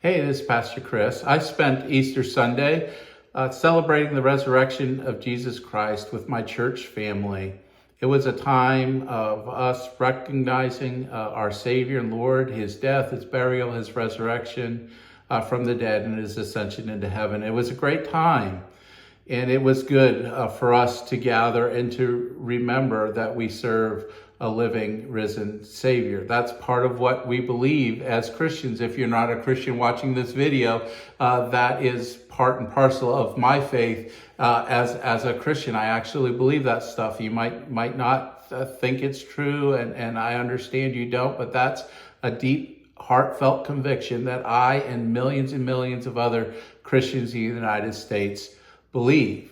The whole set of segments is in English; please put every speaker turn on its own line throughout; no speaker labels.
Hey, this is Pastor Chris. I spent Easter Sunday celebrating the resurrection of Jesus Christ with my church family. It was a time of us recognizing our Savior and Lord, His death, His burial, His resurrection from the dead, and His ascension into heaven. It was a great time, and it was good for us to gather and to remember that we serve a living, risen Savior. That's part of what we believe as Christians. If you're not a Christian watching this video, that is part and parcel of my faith as a Christian. I actually believe that stuff. You might not think it's true, and I understand you don't, but that's a deep, heartfelt conviction that I and millions of other Christians in the United States believe.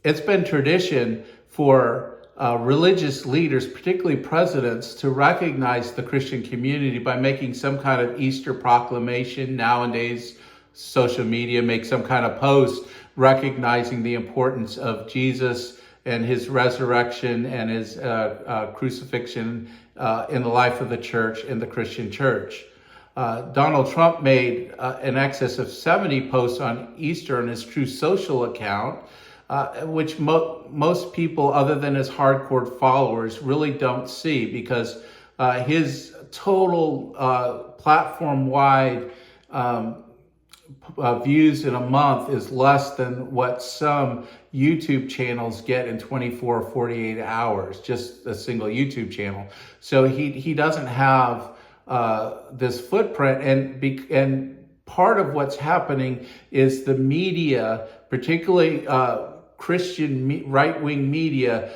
It's been tradition for religious leaders, particularly presidents, to recognize the Christian community by making some kind of Easter proclamation. Nowadays, social media makes some kind of post recognizing the importance of Jesus and his resurrection and his crucifixion in the life of the church, in the Christian church. Donald Trump made in excess of 70 posts on Easter on his Truth Social account, which most people other than his hardcore followers really don't see, because his total platform-wide views in a month is less than what some YouTube channels get in 24 or 48 hours, just a single YouTube channel. So he doesn't have this footprint, and part of what's happening is the media, particularly Christian right-wing media,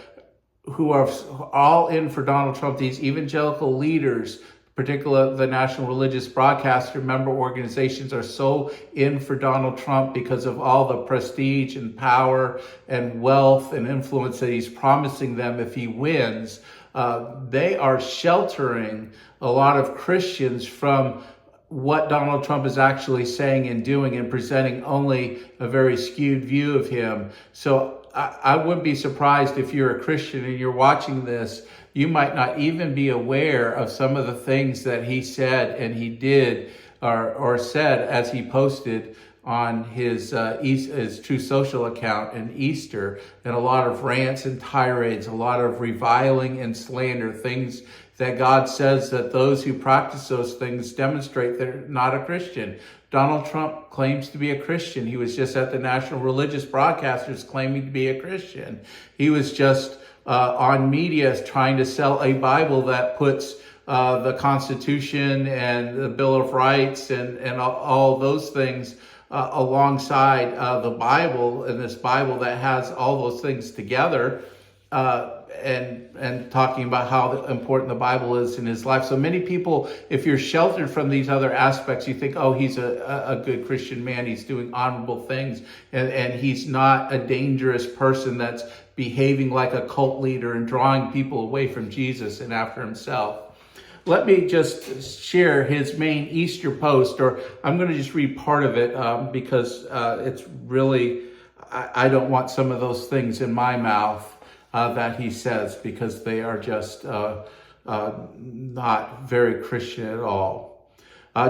who are all in for Donald Trump, these evangelical leaders, particularly the National Religious Broadcaster member organizations, are so in for Donald Trump because of all the prestige and power and wealth and influence that he's promising them if he wins. They are sheltering a lot of Christians from what Donald Trump is actually saying and doing, and presenting only a very skewed view of him. So I wouldn't be surprised if you're a Christian and you're watching this, you might not even be aware of some of the things that he said and he did or said as he posted on his Truth Social account in Easter, and a lot of rants and tirades, a lot of reviling and slander, things that God says that those who practice those things demonstrate they're not a Christian. Donald Trump claims to be a Christian. He was just at the National Religious Broadcasters claiming to be a Christian. He was just on media trying to sell a Bible that puts the Constitution and the Bill of Rights and all those things alongside the Bible, and this Bible that has all those things together, and talking about how important the Bible is in his life. So many people, if you're sheltered from these other aspects, you think, oh, he's a good Christian man, he's doing honorable things, and he's not a dangerous person that's behaving like a cult leader and drawing people away from Jesus and after himself. Let me just share his main Easter post, or I'm going to just read part of it because it's really, I don't want some of those things in my mouth that he says, because they are just not very Christian at all.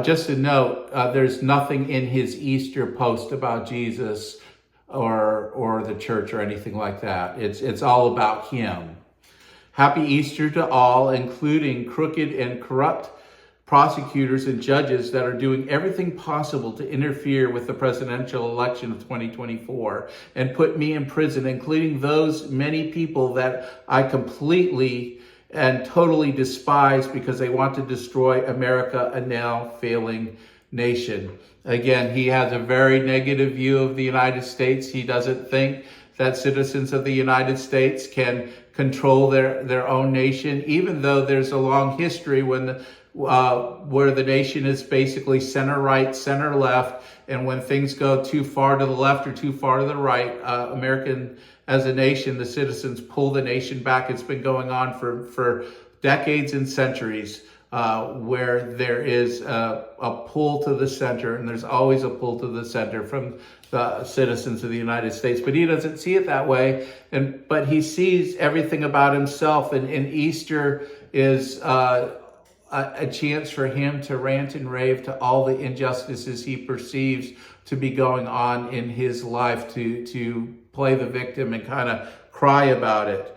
Just a note, there's nothing in his Easter post about Jesus or the church or anything like that. It's all about him. Happy Easter to all, including crooked and corrupt prosecutors and judges that are doing everything possible to interfere with the presidential election of 2024 and put me in prison, including those many people that I completely and totally despise because they want to destroy America, a now failing nation. Again, he has a very negative view of the United States. He doesn't think that citizens of the United States can control their own nation, even though there's a long history when where the nation is basically center right, center left, and when things go too far to the left or too far to the right, American as a nation, the citizens pull the nation back. It's been going on for decades and centuries, where there is a pull to the center, and there's always a pull to the center from the citizens of the United States. But he doesn't see it that way, but he sees everything about himself, and Easter is a chance for him to rant and rave to all the injustices he perceives to be going on in his life, to play the victim and kind of cry about it.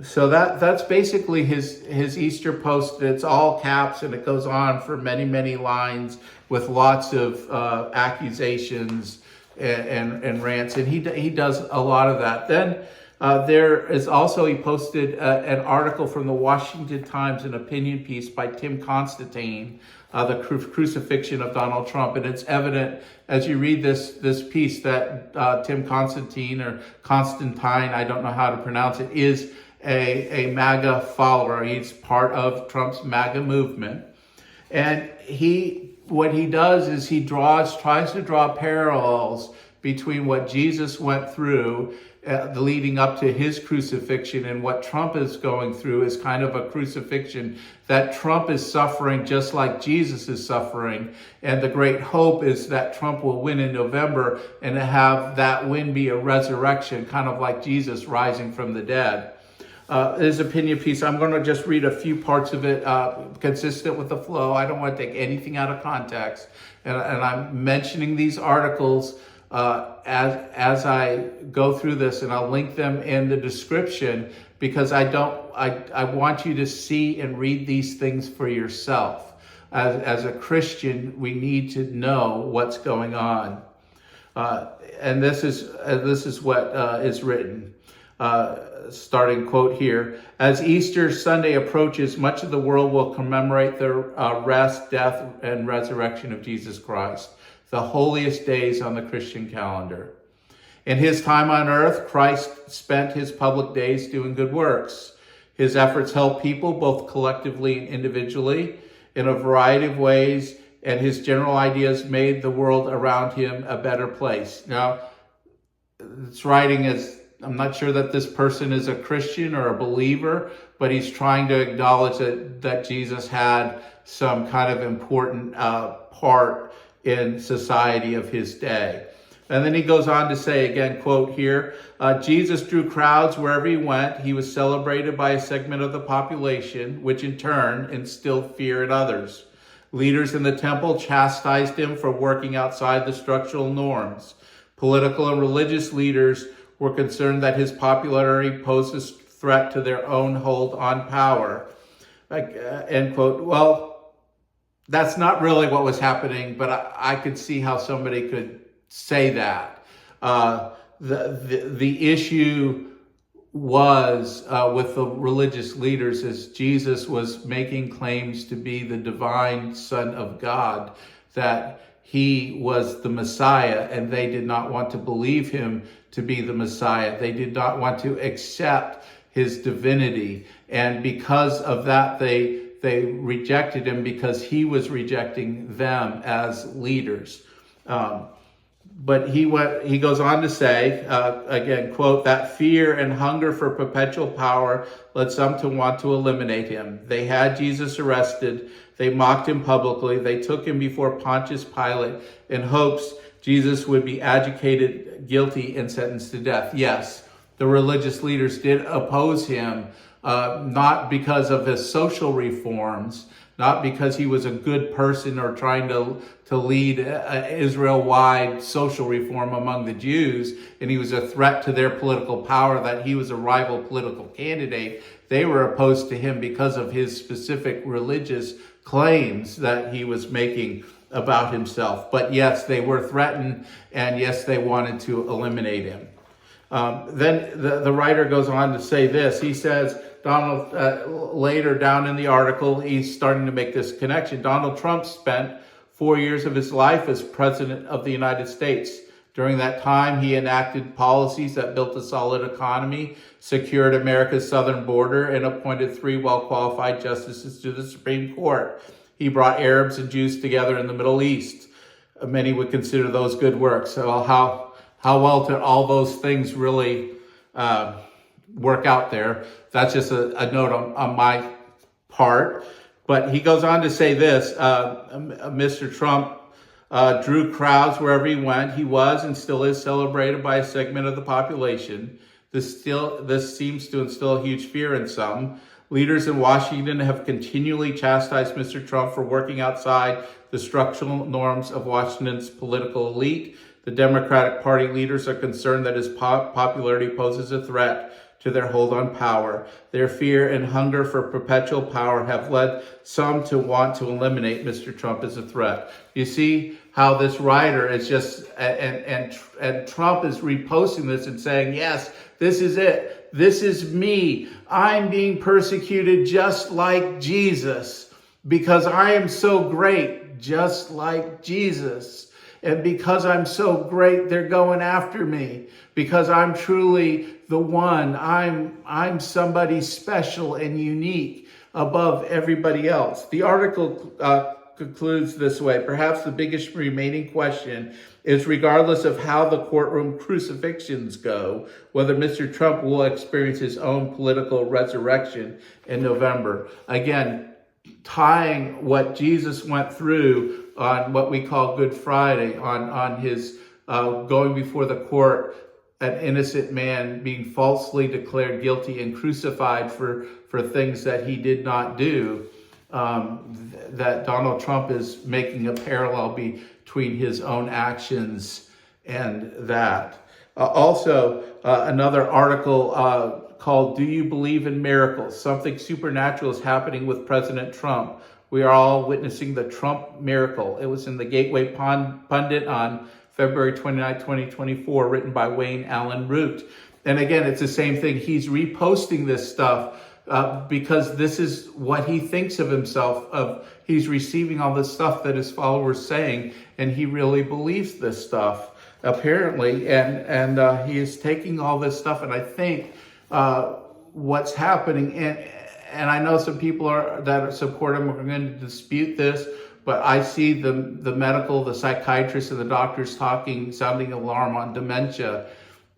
So that's basically his Easter post. It's all caps and it goes on for many, many lines with lots of accusations and rants. And he does a lot of that. Then there is also, he posted an article from the Washington Times, an opinion piece by Tim Constantine, the crucifixion of Donald Trump. And it's evident as you read this piece that Tim Constantine, or Constantine, I don't know how to pronounce it, is a MAGA follower. He's part of Trump's MAGA movement. And what he does is he tries to draw parallels between what Jesus went through leading up to his crucifixion, and what Trump is going through is kind of a crucifixion, that Trump is suffering just like Jesus is suffering. And the great hope is that Trump will win in November and have that win be a resurrection, kind of like Jesus rising from the dead. His opinion piece, I'm going to just read a few parts of it, consistent with the flow. I don't want to take anything out of context. And I'm mentioning these articles as I go through this, and I'll link them in the description, because I want you to see and read these things for yourself. As a Christian, we need to know what's going on. And this is what is written. Starting quote here: as Easter Sunday approaches, much of the world will commemorate the rest, death, and resurrection of Jesus Christ, the holiest days on the Christian calendar. In his time on earth, Christ spent his public days doing good works. His efforts helped people, both collectively and individually, in a variety of ways, and his general ideas made the world around him a better place. Now, it's writing as, I'm not sure that this person is a Christian or a believer, but he's trying to acknowledge that Jesus had some kind of important part in society of his day. And then he goes on to say, again, quote here, Jesus drew crowds wherever he went. He was celebrated by a segment of the population, which in turn instilled fear in others. Leaders in the temple chastised him for working outside the structural norms. Political and religious leaders were concerned that his popularity posed a threat to their own hold on power. End quote. Well, that's not really what was happening, but I could see how somebody could say that. The issue was with the religious leaders, as Jesus was making claims to be the divine Son of God, that he was the Messiah, and they did not want to believe him to be the Messiah. They did not want to accept his divinity. And because of that, they rejected him, because he was rejecting them as leaders. But he goes on to say, again, quote, that fear and hunger for perpetual power led some to want to eliminate him. They had Jesus arrested. They mocked him publicly. They took him before Pontius Pilate in hopes Jesus would be adjudicated guilty and sentenced to death. Yes, the religious leaders did oppose him, not because of his social reforms, not because he was a good person or trying to lead Israel-wide social reform among the Jews, and he was a threat to their political power, that he was a rival political candidate. They were opposed to him because of his specific religious claims that he was making about himself. But yes, they were threatened, and yes, they wanted to eliminate him. Then the writer goes on to say this. He says, later down in the article, he's starting to make this connection. Donald Trump spent 4 years of his life as president of the United States. During that time, he enacted policies that built a solid economy, secured America's southern border, and appointed 3 well-qualified justices to the Supreme Court. He brought Arabs and Jews together in the Middle East. Many would consider those good works. So how well did all those things really work out there? That's just a note on my part. But he goes on to say this, Mr. Trump drew crowds wherever he went. He was and still is celebrated by a segment of the population. This seems to instill huge fear in some. Leaders in Washington have continually chastised Mr. Trump for working outside the structural norms of Washington's political elite. The Democratic Party leaders are concerned that his popularity poses a threat to their hold on power. Their fear and hunger for perpetual power have led some to want to eliminate Mr. Trump as a threat. You see how this writer is just, and Trump is reposting this and saying, yes, this is it. This is me. I'm being persecuted just like Jesus because I am so great, just like Jesus. And because I'm so great, they're going after me because I'm truly the one. I'm somebody special and unique above everybody else. The article concludes this way. Perhaps the biggest remaining question is, regardless of how the courtroom crucifixions go, whether Mr. Trump will experience his own political resurrection in November. Again, tying what Jesus went through on what we call Good Friday, on his going before the court, an innocent man being falsely declared guilty and crucified for things that he did not do, that Donald Trump is making a parallel between his own actions and that. Also, another article called "Do You Believe in Miracles? Something Supernatural is Happening with President Trump. We are all witnessing the Trump miracle." It was in the Gateway Pundit on February 29, 2024, written by Wayne Allen Root. And again, it's the same thing. He's reposting this stuff because this is what he thinks of himself. He's receiving all this stuff that his followers saying, and he really believes this stuff, apparently. And he is taking all this stuff, and I think what's happening, and I know some people that support him are going to dispute this, but I see the medical, the psychiatrists, and the doctors sounding alarm on dementia.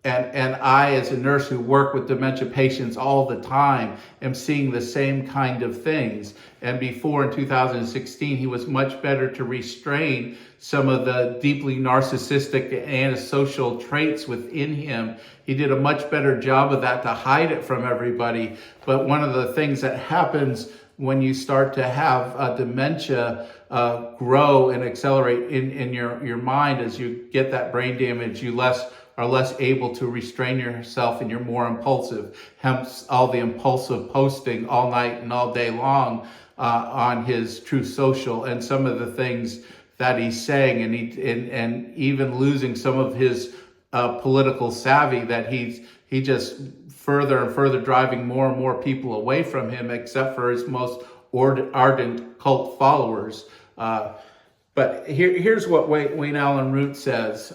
And I, as a nurse who work with dementia patients all the time, am seeing the same kind of things. And before, in 2016, he was much better to restrain some of the deeply narcissistic and antisocial traits within him. He did a much better job of that to hide it from everybody. But one of the things that happens when you start to have dementia grow and accelerate in your mind, as you get that brain damage, you are less able to restrain yourself, and you're more impulsive. Hence all the impulsive posting all night and all day long on his Truth Social, and some of the things that he's saying, and even losing some of his political savvy, that he just further and further driving more and more people away from him, except for his most ardent cult followers. But here's what Wayne Allen Root says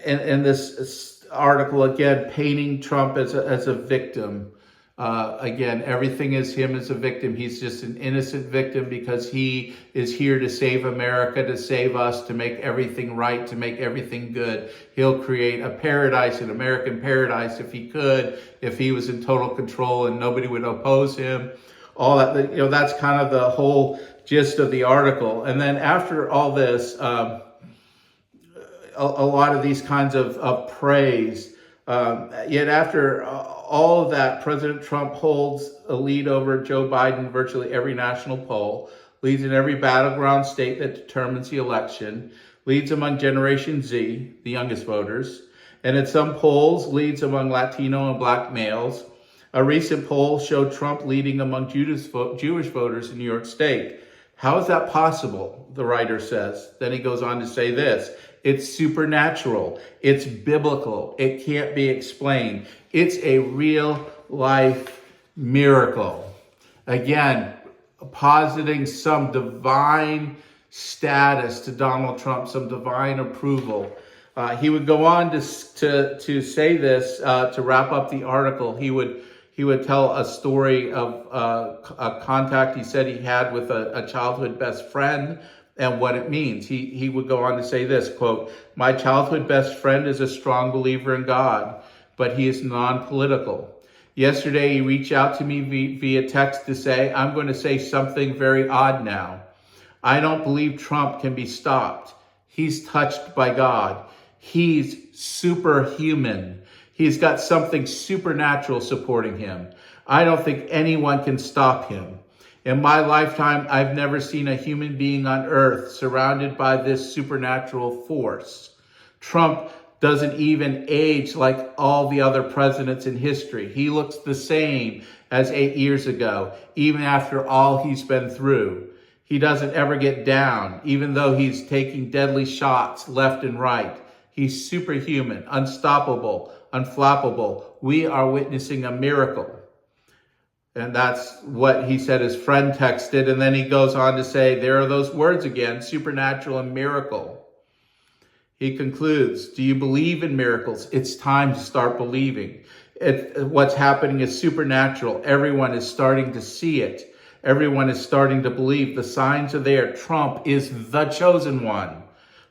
in this article, again, painting Trump as a victim. Again, everything is him as a victim. He's just an innocent victim because he is here to save America, to save us, to make everything right, to make everything good. He'll create a paradise, an American paradise, if he could, if he was in total control and nobody would oppose him. All that, that's kind of the whole gist of the article. And then after all this, a lot of these kinds of praise. Yet after all of that, President Trump holds a lead over Joe Biden virtually every national poll, leads in every battleground state that determines the election, leads among Generation Z, the youngest voters, and in some polls leads among Latino and Black males. A recent poll showed Trump leading among Jewish voters in New York State. How is that possible? The writer says. Then he goes on to say this: it's supernatural. It's biblical. It can't be explained. It's a real life miracle. Again, positing some divine status to Donald Trump, some divine approval. He would go on to say this to wrap up the article. He would tell a story of a contact he said he had with a childhood best friend, and what it means. He would go on to say this, quote, "My childhood best friend is a strong believer in God, but he is non-political. Yesterday, he reached out to me via text to say, I'm going to say something very odd now. I don't believe Trump can be stopped. He's touched by God. He's superhuman. He's got something supernatural supporting him. I don't think anyone can stop him. In my lifetime, I've never seen a human being on earth surrounded by this supernatural force. Trump doesn't even age like all the other presidents in history. He looks the same as 8 years ago, even after all he's been through. He doesn't ever get down, even though he's taking deadly shots left and right. He's superhuman, unstoppable, unflappable. We are witnessing a miracle. And that's what he said his friend texted. And then he goes on to say, there are those words again, supernatural and miracle. He concludes, do you believe in miracles? It's time to start believing. What's happening is supernatural. Everyone is starting to see it. Everyone is starting to believe. The signs are there. Trump is the chosen one.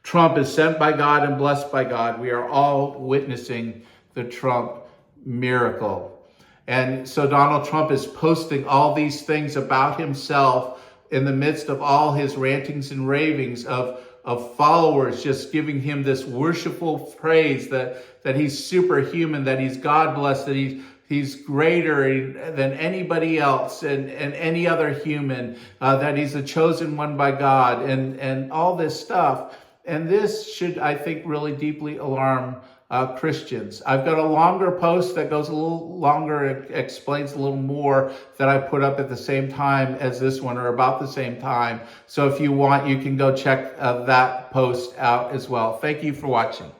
Trump is sent by God and blessed by God. We are all witnessing the Trump miracle. And so Donald Trump is posting all these things about himself in the midst of all his rantings and ravings of followers just giving him this worshipful praise that he's superhuman, that he's God blessed, that he's greater than anybody else and any other human, that he's the chosen one by God and all this stuff. And this should, I think, really deeply alarm Christians. I've got a longer post that goes a little longer, it explains a little more, that I put up at the same time as this one, or about the same time. So if you want, you can go check that post out as well. Thank you for watching.